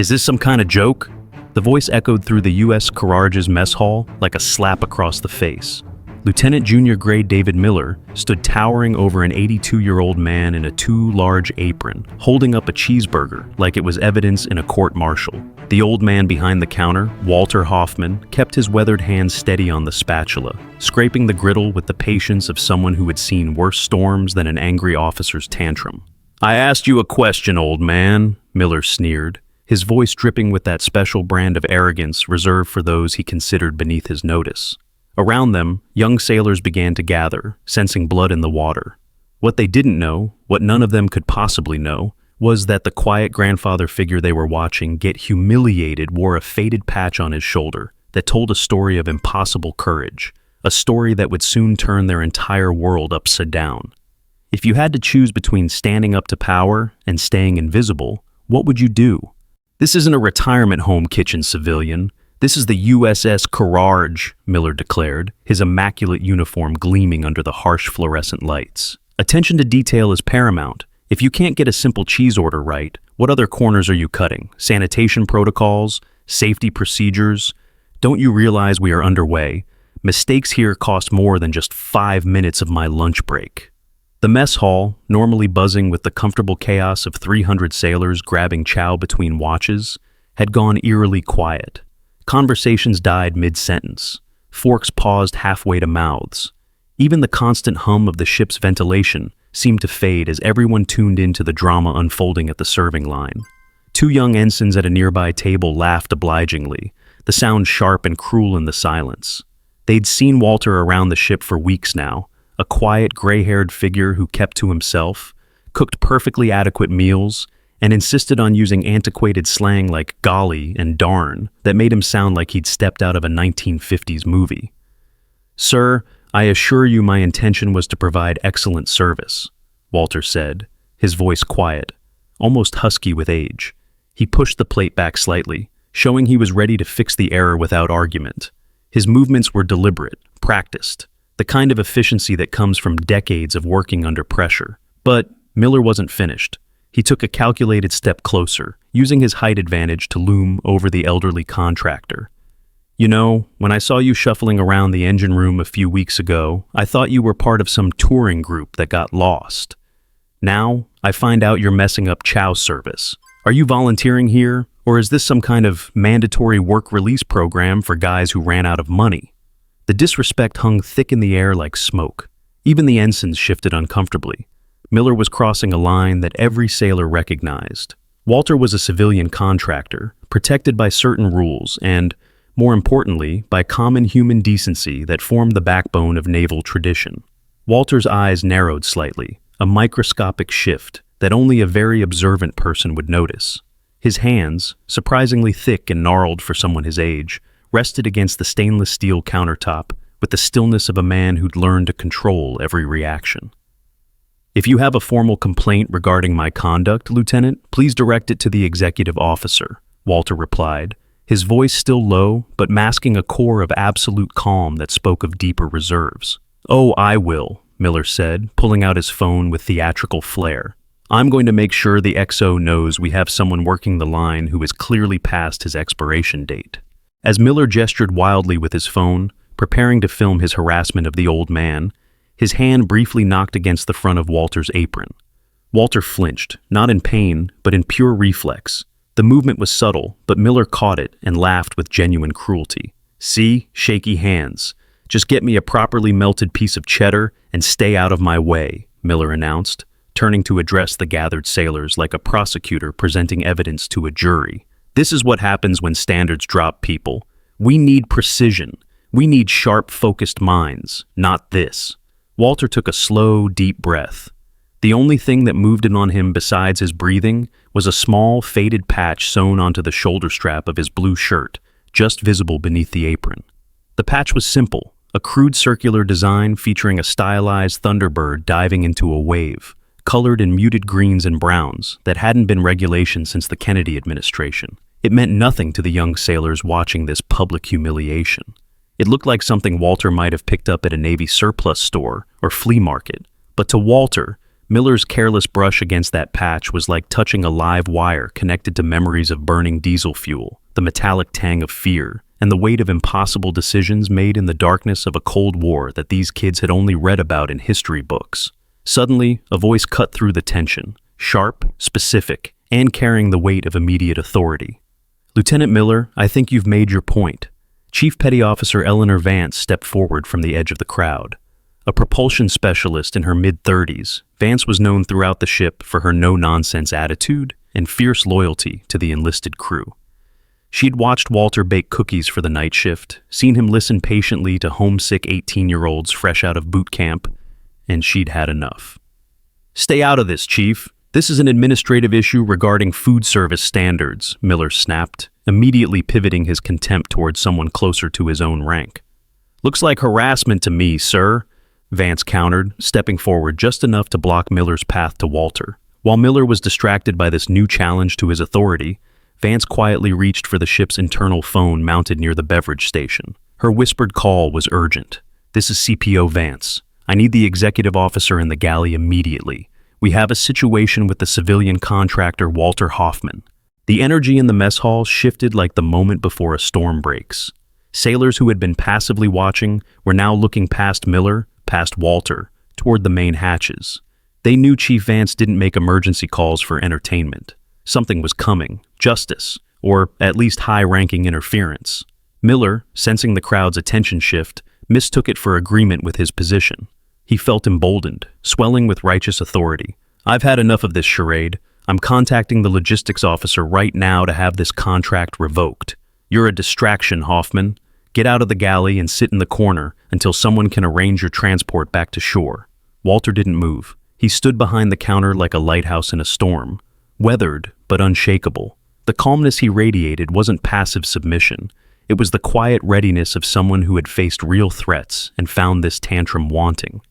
Is this some kind of joke? The voice echoed through the USS Kirarge's mess hall like a slap across the face. Lieutenant Junior Grade David Miller stood towering over an 82-year-old man in a too large apron, holding up a cheeseburger like it was evidence in a court-martial. The old man behind the counter, Walter Hoffman, kept his weathered hands steady on the spatula, scraping the griddle with the patience of someone who had seen worse storms than an angry officer's tantrum. "I asked you a question, old man," Miller sneered, his voice dripping with that special brand of arrogance reserved for those he considered beneath his notice. Around them, young sailors began to gather, sensing blood in the water. What they didn't know, what none of them could possibly know, was that the quiet grandfather figure they were watching get humiliated wore a faded patch on his shoulder that told a story of impossible courage, a story that would soon turn their entire world upside down. If you had to choose between standing up to power and staying invisible, what would you do? "This isn't a retirement home kitchen, civilian. This is the USS Kirarge," Miller declared, his immaculate uniform gleaming under the harsh fluorescent lights. "Attention to detail is paramount. If you can't get a simple cheese order right, what other corners are you cutting? Sanitation protocols? Safety procedures? Don't you realize we are underway? Mistakes here cost more than just 5 minutes of my lunch break." The mess hall, normally buzzing with the comfortable chaos of 300 sailors grabbing chow between watches, had gone eerily quiet. Conversations died mid-sentence. Forks paused halfway to mouths. Even the constant hum of the ship's ventilation seemed to fade as everyone tuned into the drama unfolding at the serving line. Two young ensigns at a nearby table laughed obligingly, the sound sharp and cruel in the silence. They'd seen Walter around the ship for weeks now, a quiet, gray-haired figure who kept to himself, cooked perfectly adequate meals, and insisted on using antiquated slang like golly and darn that made him sound like he'd stepped out of a 1950s movie. "Sir, I assure you my intention was to provide excellent service," Walter said, his voice quiet, almost husky with age. He pushed the plate back slightly, showing he was ready to fix the error without argument. His movements were deliberate, practiced, the kind of efficiency that comes from decades of working under pressure. But Miller wasn't finished. He took a calculated step closer, using his height advantage to loom over the elderly contractor. "You know, when I saw you shuffling around the engine room a few weeks ago, I thought you were part of some touring group that got lost. Now, I find out you're messing up chow service. Are you volunteering here, or is this some kind of mandatory work release program for guys who ran out of money?" The disrespect hung thick in the air like smoke. Even the ensigns shifted uncomfortably. Miller was crossing a line that every sailor recognized. Walter was a civilian contractor, protected by certain rules and, more importantly, by common human decency that formed the backbone of naval tradition. Walter's eyes narrowed slightly, a microscopic shift that only a very observant person would notice. His hands, surprisingly thick and gnarled for someone his age, rested against the stainless steel countertop with the stillness of a man who'd learned to control every reaction. "If you have a formal complaint regarding my conduct, Lieutenant, please direct it to the executive officer," Walter replied, his voice still low but masking a core of absolute calm that spoke of deeper reserves. "Oh, I will," Miller said, pulling out his phone with theatrical flair. "I'm going to make sure the XO knows we have someone working the line who is clearly past his expiration date." As Miller gestured wildly with his phone, preparing to film his harassment of the old man, his hand briefly knocked against the front of Walter's apron. Walter flinched, not in pain, but in pure reflex. The movement was subtle, but Miller caught it and laughed with genuine cruelty. "See? Shaky hands. Just get me a properly melted piece of cheddar and stay out of my way," Miller announced, turning to address the gathered sailors like a prosecutor presenting evidence to a jury. "This is what happens when standards drop, people. We need precision. We need sharp, focused minds, not this." Walter took a slow, deep breath. The only thing that moved in on him besides his breathing was a small, faded patch sewn onto the shoulder strap of his blue shirt, just visible beneath the apron. The patch was simple, a crude circular design featuring a stylized thunderbird diving into a wave, colored in muted greens and browns that hadn't been regulation since the Kennedy administration. It meant nothing to the young sailors watching this public humiliation. It looked like something Walter might have picked up at a Navy surplus store or flea market, but to Walter, Miller's careless brush against that patch was like touching a live wire connected to memories of burning diesel fuel, the metallic tang of fear, and the weight of impossible decisions made in the darkness of a Cold War that these kids had only read about in history books. Suddenly, a voice cut through the tension, sharp, specific, and carrying the weight of immediate authority. "Lieutenant Miller, I think you've made your point." Chief Petty Officer Eleanor Vance stepped forward from the edge of the crowd. A propulsion specialist in her mid-30s, Vance was known throughout the ship for her no-nonsense attitude and fierce loyalty to the enlisted crew. She'd watched Walter bake cookies for the night shift, seen him listen patiently to homesick 18-year-olds fresh out of boot camp, and she'd had enough. "Stay out of this, Chief. This is an administrative issue regarding food service standards," Miller snapped, immediately pivoting his contempt towards someone closer to his own rank. "Looks like harassment to me, sir," Vance countered, stepping forward just enough to block Miller's path to Walter. While Miller was distracted by this new challenge to his authority, Vance quietly reached for the ship's internal phone mounted near the beverage station. Her whispered call was urgent. "This is CPO Vance. I need the executive officer in the galley immediately. We have a situation with the civilian contractor Walter Hoffman." The energy in the mess hall shifted like the moment before a storm breaks. Sailors who had been passively watching were now looking past Miller, past Walter, toward the main hatches. They knew Chief Vance didn't make emergency calls for entertainment. Something was coming, justice, or at least high-ranking interference. Miller, sensing the crowd's attention shift, mistook it for agreement with his position. He felt emboldened, swelling with righteous authority. "I've had enough of this charade. I'm contacting the logistics officer right now to have this contract revoked. You're a distraction, Hoffman. Get out of the galley and sit in the corner until someone can arrange your transport back to shore." Walter didn't move. He stood behind the counter like a lighthouse in a storm, weathered but unshakable. The calmness he radiated wasn't passive submission. It was the quiet readiness of someone who had faced real threats and found this tantrum wanting.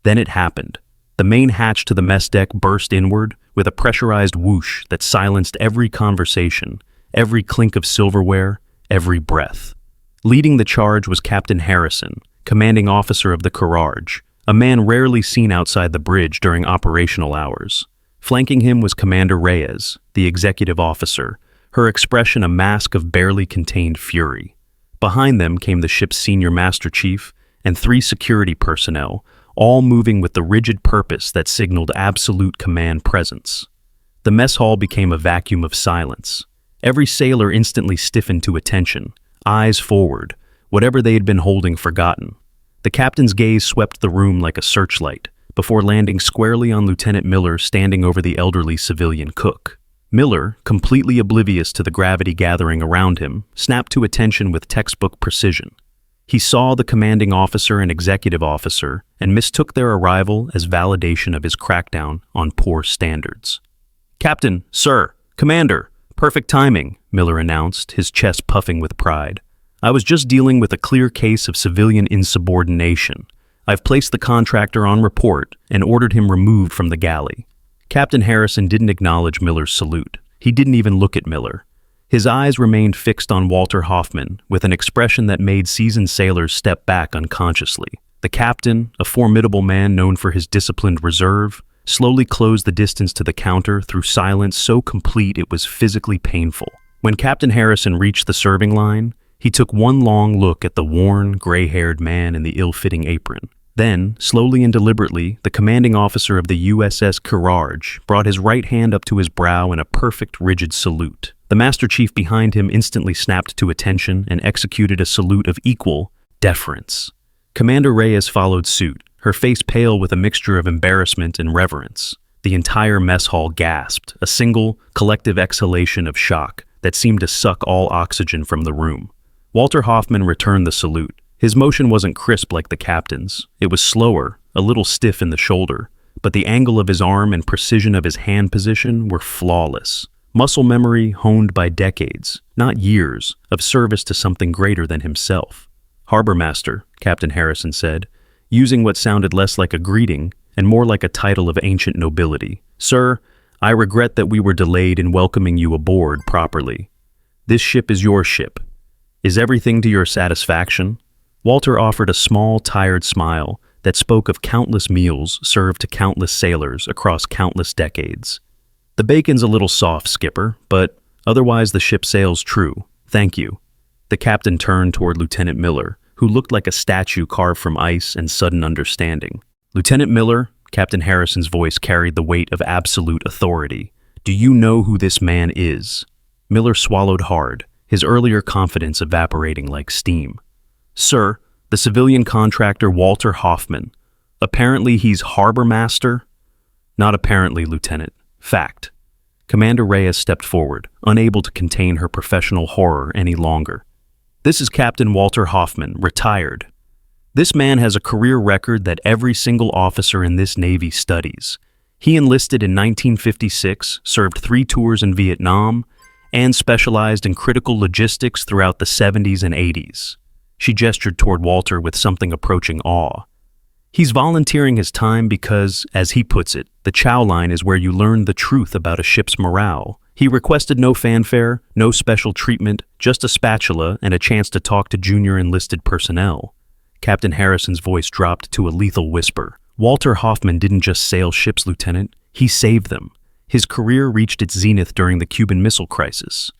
Then it happened. The main hatch to the mess deck burst inward with a pressurized whoosh that silenced every conversation, every clink of silverware, every breath. Leading the charge was Captain Harrison, commanding officer of the Kirarge, a man rarely seen outside the bridge during operational hours. Flanking him was Commander Reyes, the executive officer, her expression a mask of barely contained fury. Behind them came the ship's senior master chief and 3 security personnel, all moving with the rigid purpose that signaled absolute command presence. The mess hall became a vacuum of silence. Every sailor instantly stiffened to attention, eyes forward, whatever they had been holding forgotten. The captain's gaze swept the room like a searchlight, before landing squarely on Lieutenant Miller standing over the elderly civilian cook. Miller, completely oblivious to the gravity gathering around him, snapped to attention with textbook precision. He saw the commanding officer and executive officer and mistook their arrival as validation of his crackdown on poor standards. "Captain, sir, Commander, perfect timing," Miller announced, his chest puffing with pride. "I was just dealing with a clear case of civilian insubordination. I've placed the contractor on report and ordered him removed from the galley." Captain Harrison didn't acknowledge Miller's salute. He didn't even look at Miller. His eyes remained fixed on Walter Hoffman with an expression that made seasoned sailors step back unconsciously. The captain, a formidable man known for his disciplined reserve, slowly closed the distance to the counter through silence so complete it was physically painful. When Captain Harrison reached the serving line, he took one long look at the worn, gray-haired man in the ill-fitting apron. Then, slowly and deliberately, the commanding officer of the USS Kirarge brought his right hand up to his brow in a perfect, rigid salute. The Master Chief behind him instantly snapped to attention and executed a salute of equal deference. Commander Reyes followed suit, her face pale with a mixture of embarrassment and reverence. The entire mess hall gasped, a single, collective exhalation of shock that seemed to suck all oxygen from the room. Walter Hoffman returned the salute. His motion wasn't crisp like the captain's. It was slower, a little stiff in the shoulder, but the angle of his arm and precision of his hand position were flawless. Muscle memory honed by decades, not years, of service to something greater than himself. "Harbor Master," Captain Harrison said, using what sounded less like a greeting and more like a title of ancient nobility. "Sir, I regret that we were delayed in welcoming you aboard properly. This ship is your ship. Is everything to your satisfaction?" Walter offered a small, tired smile, that spoke of countless meals served to countless sailors across countless decades. "The bacon's a little soft, Skipper, but otherwise the ship sails true. Thank you." The captain turned toward Lieutenant Miller, who looked like a statue carved from ice and sudden understanding. "Lieutenant Miller," Captain Harrison's voice carried the weight of absolute authority. "Do you know who this man is?" Miller swallowed hard, his earlier confidence evaporating like steam. "Sir, the civilian contractor Walter Hoffman. Apparently he's harbor master?" "Not apparently, Lieutenant. Fact." Commander Reyes stepped forward, unable to contain her professional horror any longer. "This is Captain Walter Hoffman, retired. This man has a career record that every single officer in this Navy studies. He enlisted in 1956, served 3 tours in Vietnam, and specialized in critical logistics throughout the 70s and 80s. She gestured toward Walter with something approaching awe. "He's volunteering his time because, as he puts it, the chow line is where you learn the truth about a ship's morale. He requested no fanfare, no special treatment, just a spatula and a chance to talk to junior enlisted personnel." Captain Harrison's voice dropped to a lethal whisper. "Walter Hoffman didn't just sail ships, Lieutenant. He saved them. His career reached its zenith during the Cuban Missile Crisis.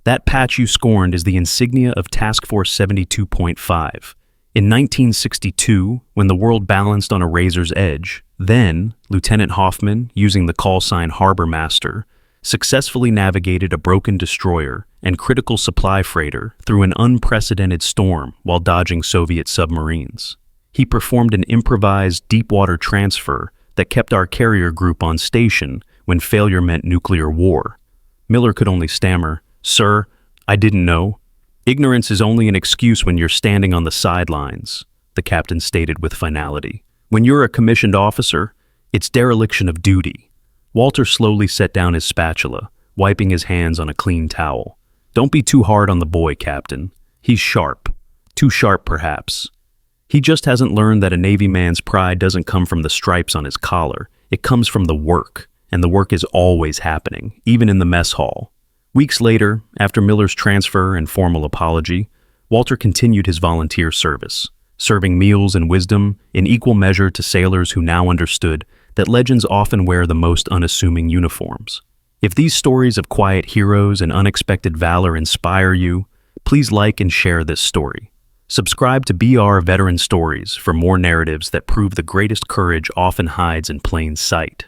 That patch you scorned is the insignia of Task Force 72.5. In 1962, when the world balanced on a razor's edge, then Lieutenant Hoffman, using the call sign Harbor Master, successfully navigated a broken destroyer and critical supply freighter through an unprecedented storm while dodging Soviet submarines. He performed an improvised deep-water transfer that kept our carrier group on station when failure meant nuclear war." Miller could only stammer, "Sir, I didn't know." "Ignorance is only an excuse when you're standing on the sidelines," the captain stated with finality. "When you're a commissioned officer, it's dereliction of duty." Walter slowly set down his spatula, wiping his hands on a clean towel. "Don't be too hard on the boy, Captain. He's sharp. Too sharp, perhaps. He just hasn't learned that a Navy man's pride doesn't come from the stripes on his collar. It comes from the work, and the work is always happening, even in the mess hall." Weeks later, after Miller's transfer and formal apology, Walter continued his volunteer service, serving meals and wisdom in equal measure to sailors who now understood that legends often wear the most unassuming uniforms. If these stories of quiet heroes and unexpected valor inspire you, please like and share this story. Subscribe to BR Veteran Stories for more narratives that prove the greatest courage often hides in plain sight.